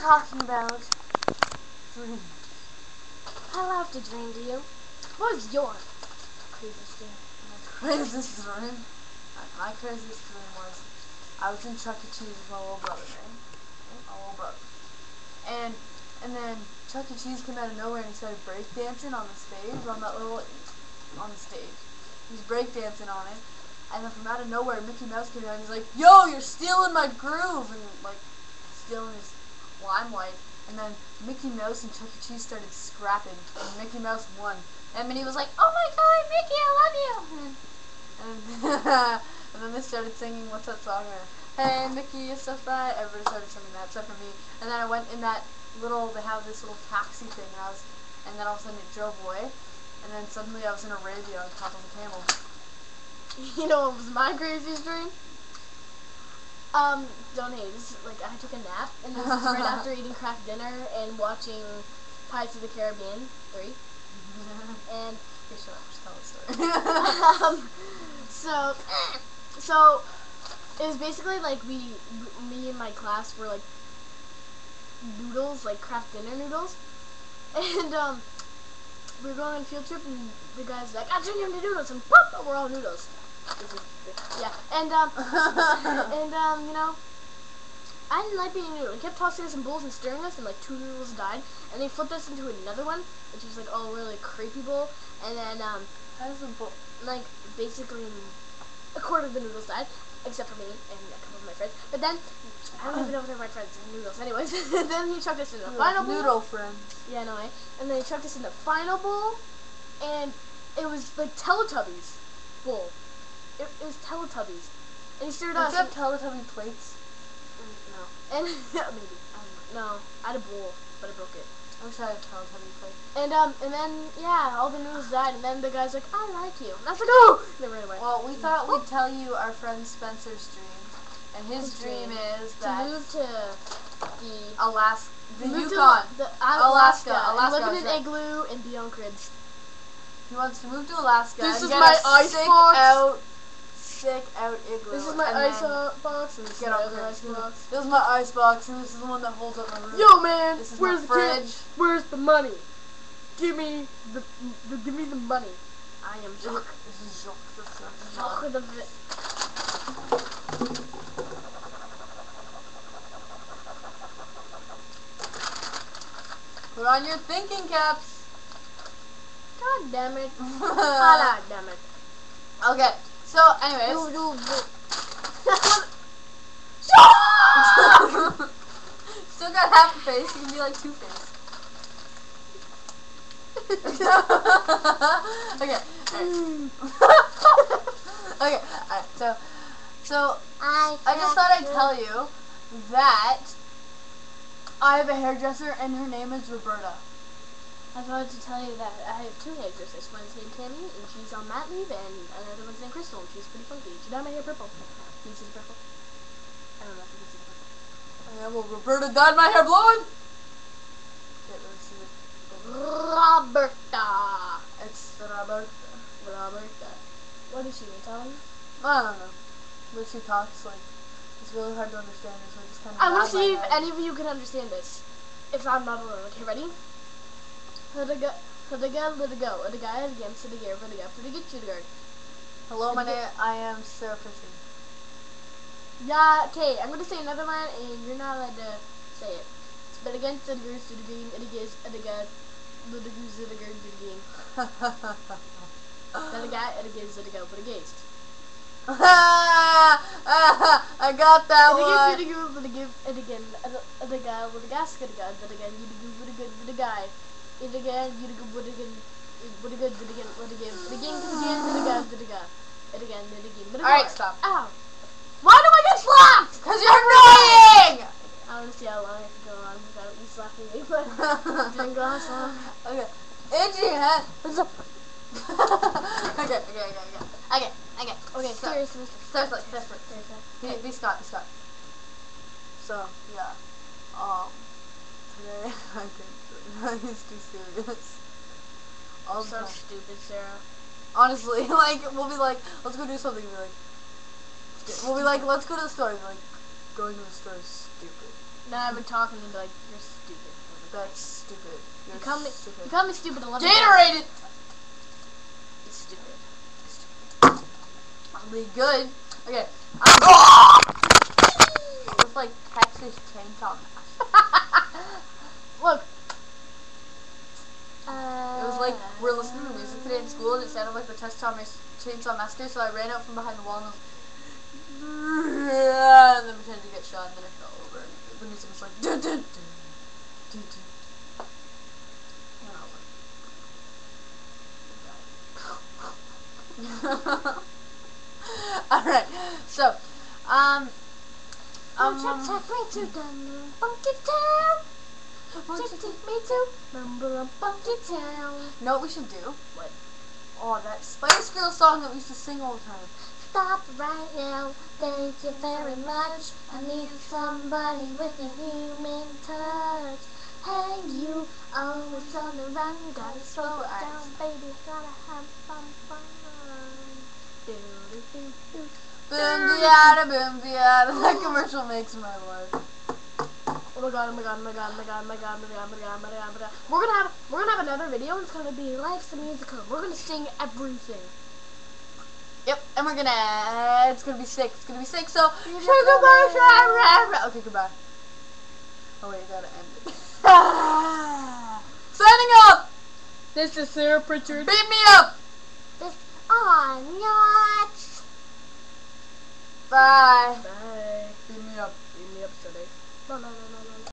talking about dreams. I love to dream, do you? What was your craziest dream? Craziest dream? My craziest dream was I was in Chuck E. Cheese with my little brother, right? My little brother. And then Chuck E. Cheese came out of nowhere and he started breakdancing on the stage, on the stage. He was breakdancing on it. And then from out of nowhere, Mickey Mouse came out and he's like, "Yo, you're stealing my groove!" And like, stealing his limelight. And then Mickey Mouse and Chuck E. Cheese started scrapping, and Mickey Mouse won. And Minnie was like, "Oh my God, Mickey, I love you!" And then they started singing, what's that song? Hey, Mickey, it's so bright. Everybody started singing that, except for me. And then I went in that little, they have this little taxi thing, and then all of a sudden it drove away. And then suddenly I was in Arabia on top of a camel. You know what was my craziest dream? Don't hate. This is like I took a nap, and this is right after eating craft dinner and watching Pirates of the Caribbean 3. And just tell the story. So it was basically like me and my class were like noodles, like craft dinner noodles, and we were going on a field trip, and the guy's like, "I'll turn you into noodles," and pop, we're all noodles. Yeah, and you know, I didn't like being a noodle. He kept tossing us in bowls and stirring us, and like 2 noodles died, and they flipped us into another one, which was like all really creepy bowl, and then how does a bowl? Like basically a quarter of the noodles died, except for me and a couple of my friends. But then I don't even know if they're my friends. They're noodles, anyways. Then he chucked us in the final bowl. Noodle friends. Yeah, no way. And then he chucked us in the final bowl, and it was like Teletubbies bowl. It was Teletubbies. And he stirred us. Do you have Teletubby plates? No. And maybe. I don't know. No. I had a bowl, but I broke it. I wish I had a Teletubby plate. And then, yeah, all the noodles died, and then the guy's like, "I like you." And I was like, "Oh!" And they ran away. Well, we thought we'd tell you our friend Spencer's dream. And his dream is that... To move to the... Alaska. The move Yukon. To Alaska. And live in an igloo and be on cribs. He wants to move to Alaska. This and is get my a ice box. Sick out igloo. This is my ice box, and this is my other ice cribs. box. This is my ice box, and this is the one that holds up my room. Yo, man, this is where's my the fridge? kid? Where's the money? Give me the money. I am Jacques. This is Jacques. Jacques the Put on your thinking caps. God damn it. God damn it. Okay, so anyways. Still got half a face, you can be like Two-Face. Okay. Okay, alright, so I just thought I'd tell you that I have a hairdresser and her name is Roberta. I wanted to tell you that I have 2 hairdressers. One's named Tammy, and she's on mat leave, and another one's named Crystal, and she's pretty funky. She dyed my hair purple. Can you see the purple? I don't know if you can see the purple. Yeah, well, Roberta dyed my hair blonde. Can't really see it. Roberta. It's Roberta. What is she telling? I don't know. But she talks like it's really hard to understand her, so I just kind of. I want to see if any of you can understand this. If I'm not alone, okay, ready? Hudiga, lidigo, udiga, again, sidiga, rudiga, fudiga, chudiga. Hello, my name. I am Sarah Fishing. Yeah, okay, I'm gonna say another line, and you're not allowed to say it. But again, sidiga, sudiga, udiga, udiga, lidigu, zidiga, udiga. Udiga, udiga, zidiga, udiga. I got that one. Alright, stop. Ow. Why do I get slapped? Because you're annoying! I want to see how long I can go on without you slapping me, but doing glass on. Okay. Itchy head. Okay. Okay, seriously. Seriously. Be Scott. So, yeah. Today, he's too serious. All so stupid, Sarah. Honestly, like, we'll be like, let's go do something, we'll be like, let's go to the store, and be like, going to the store is stupid. Now I've been talking and be like, you're stupid. That's stupid. You call me stupid 11 Gatorade! It's stupid. I'll be good. Okay. With like Texas Chainsaw Massacre. Look. It was like we're listening to music today in school and it sounded like the Chainsaw Massacre, so I ran out from behind the wall and then pretended to get shot and then I fell over and the music was like dun dun dun dun dun. Alright, so, Take me to the funky town. Take me to funky town. know what we should do? What? Oh, that Spice Girls song that we used to sing all the time. Stop right now. Thank you very much. I need somebody with a human touch. Hey, you always on the run. Gotta slow it down, baby. Gotta have some fun. Boom diada, boom diada. That commercial makes my life. Oh my god, oh my god, oh my god, oh my god, oh my god, oh my god, oh my god, oh my god, oh my god. We're gonna have another video and it's gonna be Life's a Musical. We're gonna sing everything. Yep, and it's gonna be sick. It's gonna be sick, so Sugar goodbye. Okay, goodbye. Oh wait, you gotta end it. Signing up! This is Sarah Pritchard. Beat me up! This on yacht. Bye. Bye. Beat me up. Beat me up today. No, no, no, no, no.